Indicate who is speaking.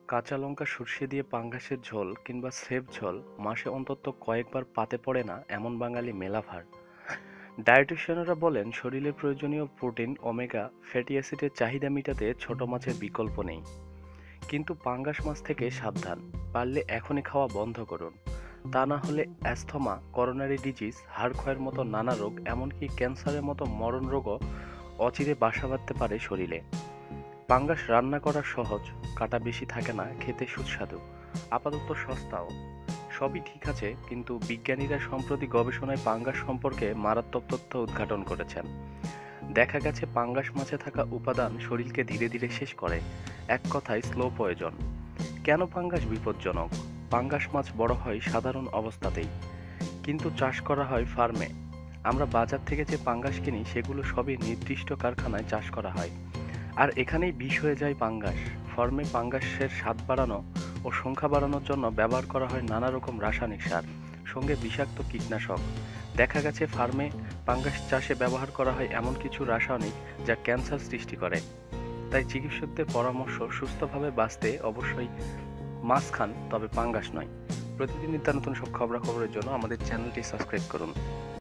Speaker 1: কাঁচা লঙ্কা সর্ষে দিয়ে পাঙ্গাসের ঝোল কিংবা স্রেফ ঝোল মাসে অন্তত কয়েকবার পাতে পড়ে না এমন বাঙালি মেলাভার। ডায়েটিশিয়ানরা বলেন শরীরে প্রয়োজনীয় প্রোটিন, ওমেগা ফ্যাটি অ্যাসিডের চাহিদা মেটাতে ছোট মাছের বিকল্প নেই। কিন্তু পাঙ্গাস মাছ থেকে সাবধান, পারলে এখনই খাওয়া বন্ধ করুন। তা না হলে অ্যাস্থমা, করোনারি ডিজিজ, হাড় ক্ষয়ের মতো নানা রোগ, এমনকি ক্যান্সারের মতো মরণ রোগও অচিরে বাসা বাঁধতে পারে শরীরে। পাঙ্গাস রান্না করা সহজ, কাটা বেশি থাকে না, খেতে সুস্বাদু, আপাতত সস্তাও। সবই ঠিক আছে, কিন্তু বিজ্ঞানীরা সম্প্রতি গবেষণায় পাঙ্গাস সম্পর্কে মারাত্মক তথ্য উদ্ঘাটন করেছেন। দেখা গেছে পাঙ্গাস মাছে থাকা উপাদান শরীরকে ধীরে ধীরে শেষ করে। এক কথায় স্লো পয়জন। কেন পাঙ্গাস বিপজ্জনক? পাঙ্গাস মাছ বড় হয় সাধারণ অবস্থাতেই, কিন্তু চাষ করা হয় ফার্মে। আমরা বাজার থেকে যে পাঙ্গাস কিনি সেগুলো সবই নির্দিষ্ট কারখানায় চাষ করা হয়। আর এখানেই বিষ হয়ে যায় পাঙ্গাস। ফার্মে পাঙ্গাসের স্বাদ বাড়ানো ও সংখ্যা বাড়ানোর জন্য ব্যবহার করা হয় নানা রকম রাসায়নিক সার, সঙ্গে বিষাক্ত কীটনাশক। দেখা গেছে ফার্মে পাঙ্গাস চাষে ব্যবহার করা হয় এমন কিছু রাসায়নিক যা ক্যান্সার সৃষ্টি করে। তাই চিকিৎসকদের পরামর্শ, সুস্থভাবে বাঁচতে অবশ্যই মাছ খান, তবে পাঙ্গাস নয়। প্রতিদিন নিত্য নতুন সব খবরাখবরের জন্য আমাদের চ্যানেলটি সাবস্ক্রাইব করুন।